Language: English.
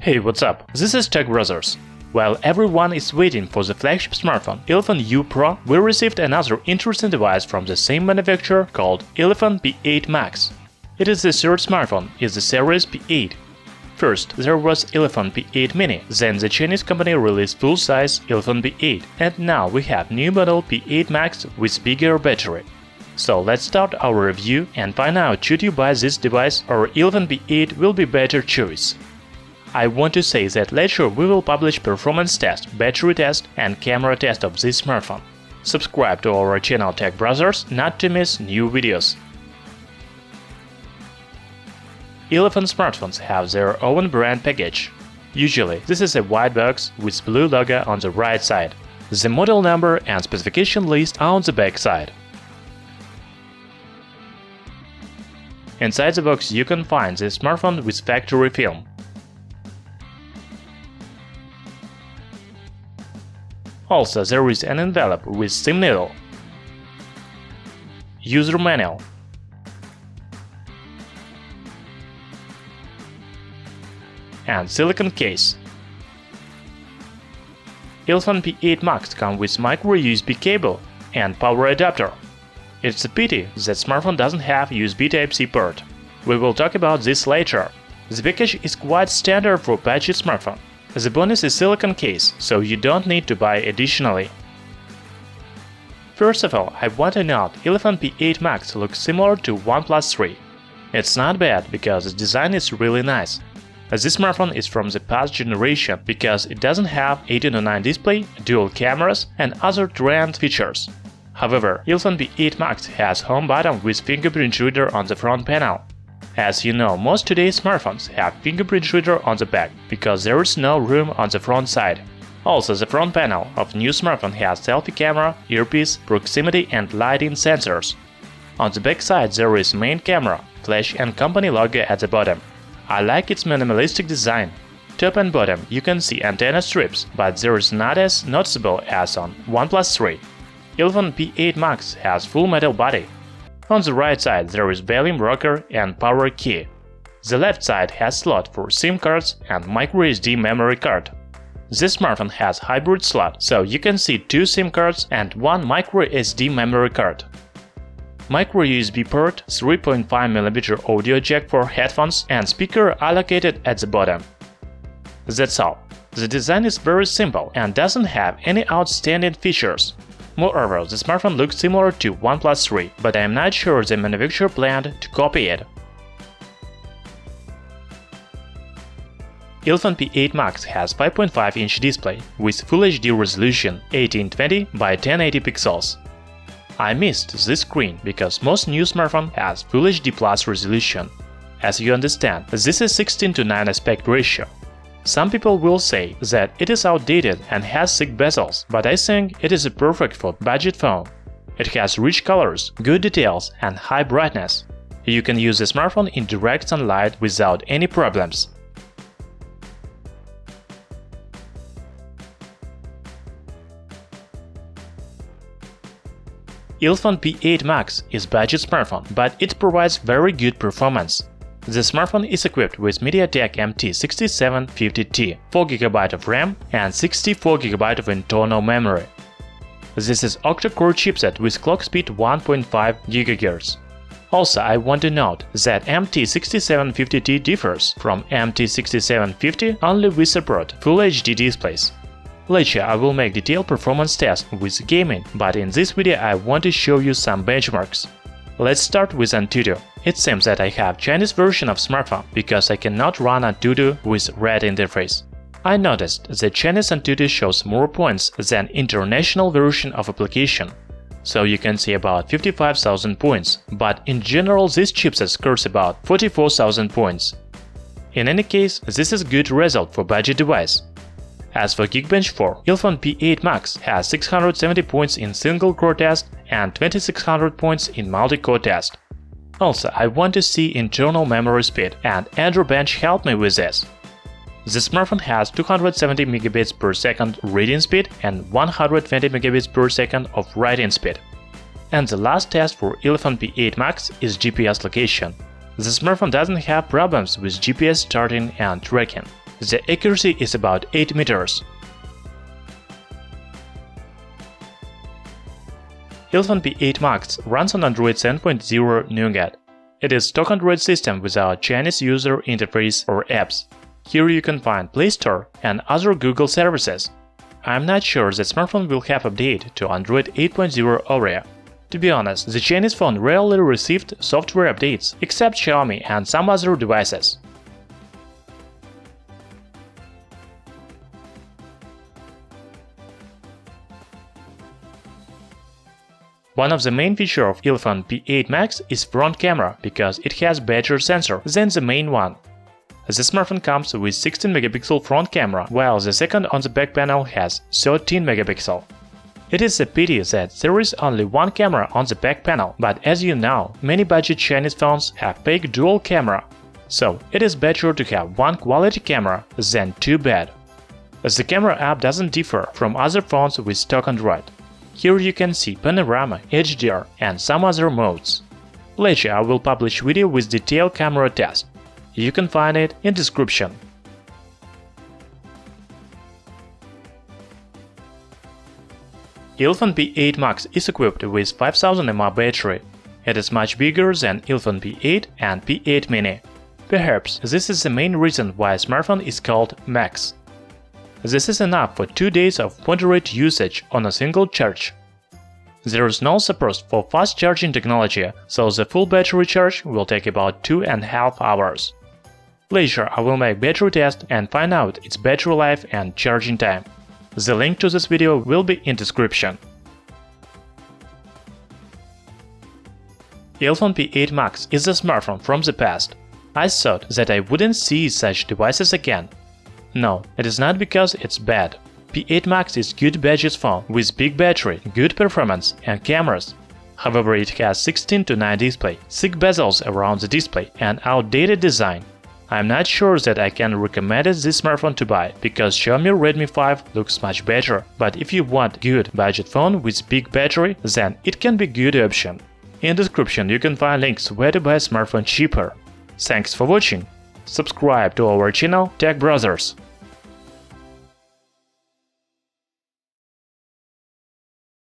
Hey, what's up? This is Tech Brothers. While everyone is waiting for the flagship smartphone Elephone U Pro, we received another interesting device from the same manufacturer called Elephone P8 Max. It is the third smartphone in the series P8. First, there was Elephone P8 Mini, then the Chinese company released full-size Elephone P8, and now we have new model P8 Max with bigger battery. So let's start our review and find out should you buy this device or Elephone P8 will be better choice. I want to say that later we will publish performance test, battery test and camera test of this smartphone. Subscribe to our channel Tech Brothers not to miss new videos. Elephone smartphones have their own brand package. Usually, this is a white box with blue logo on the right side. The model number and specification list are on the back side. Inside the box you can find the smartphone with factory film. Also, there is an envelope with SIM needle, user manual, and silicone case. Elephone P8 Max comes with micro USB cable and power adapter. It's a pity that smartphone doesn't have USB Type-C port. We will talk about this later. The package is quite standard for budget smartphone. The bonus is silicone case, so you don't need to buy additionally. First of all, I want to note Elephone P8 Max looks similar to OnePlus 3. It's not bad because the design is really nice. This smartphone is from the past generation because it doesn't have 18:9 display, dual cameras and other trend features. However, Elephone P8 Max has home button with fingerprint reader on the front panel. As you know, most today's smartphones have fingerprint reader on the back, because there is no room on the front side. Also, the front panel of new smartphone has selfie camera, earpiece, proximity and lighting sensors. On the back side there is main camera, flash and company logo at the bottom. I like its minimalistic design. Top and bottom you can see antenna strips, but there is not as noticeable as on OnePlus 3. Elephone P8 Max has full metal body. On the right side there is volume rocker and power key. The left side has slot for SIM cards and microSD memory card. This smartphone has hybrid slot, so you can see 2 SIM cards and 1 microSD memory card. Micro USB port, 3.5mm audio jack for headphones and speaker allocated at the bottom. That's all. The design is very simple and doesn't have any outstanding features. Moreover, the smartphone looks similar to OnePlus 3, but I am not sure the manufacturer planned to copy it. Elephone P8 Max has 5.5-inch display with Full HD resolution 1820 by 1080 pixels. I missed this screen because most new smartphone has Full HD Plus resolution. As you understand, this is 16:9 aspect ratio. Some people will say that it is outdated and has thick bezels, but I think it is perfect for budget phone. It has rich colors, good details and high brightness. You can use the smartphone in direct sunlight without any problems. Elephone P8 Max is budget smartphone, but it provides very good performance. The smartphone is equipped with MediaTek MT6750T, 4GB of RAM and 64GB of internal memory. This is Octa core chipset with clock speed 1.5 GHz. Also, I want to note that MT6750T differs from MT6750 only with support Full HD displays. Later I will make detailed performance test with gaming, but in this video I want to show you some benchmarks. Let's start with Antutu. It seems that I have Chinese version of smartphone because I cannot run Antutu with red interface. I noticed that Chinese Antutu shows more points than international version of application. So you can see about 55,000 points, but in general this chipset scores about 44,000 points. In any case, this is good result for budget device. As for Geekbench 4, Elephone P8 Max has 670 points in single-core test and 2600 points in multi-core test. Also, I want to see internal memory speed, and Android Bench helped me with this. The smartphone has 270 megabits per second reading speed and 120 megabits per second of writing speed. And the last test for Elephone P8 Max is GPS location. The smartphone doesn't have problems with GPS starting and tracking. The accuracy is about 8 meters. Elephone P8 Max runs on Android 7.0 Nougat. It is stock Android system without Chinese user interface or apps. Here you can find Play Store and other Google services. I'm not sure that smartphone will have update to Android 8.0 Oreo. To be honest, the Chinese phone rarely received software updates, except Xiaomi and some other devices. One of the main features of Elephone P8 Max is front camera, because it has better sensor than the main one. The smartphone comes with 16-megapixel front camera, while the second on the back panel has 13 megapixel. It is a pity that there is only one camera on the back panel, but as you know, many budget Chinese phones have fake dual camera. So it is better to have one quality camera than two bad. The camera app doesn't differ from other phones with stock Android. Here you can see panorama, HDR and some other modes. Later I will publish video with detailed camera test. You can find it in description. Elephone P8 Max is equipped with 5000 mAh battery. It is much bigger than Elephone P8 and P8 Mini. Perhaps this is the main reason why smartphone is called Max. This is enough for 2 days of moderate usage on a single charge. There is no support for fast charging technology, so the full battery charge will take about 2.5 hours. Later I will make battery test and find out its battery life and charging time. The link to this video will be in description. Elephone P8 Max is a smartphone from the past. I thought that I wouldn't see such devices again. No, it is not because it's bad. P8 Max is good budget phone with big battery, good performance and cameras. However, it has 16:9 display, thick bezels around the display and outdated design. I'm not sure that I can recommend this smartphone to buy, because Xiaomi Redmi 5 looks much better, but if you want good budget phone with big battery, then it can be good option. In description you can find links where to buy smartphone cheaper. Thanks for watching. Subscribe to our channel Tech Brothers.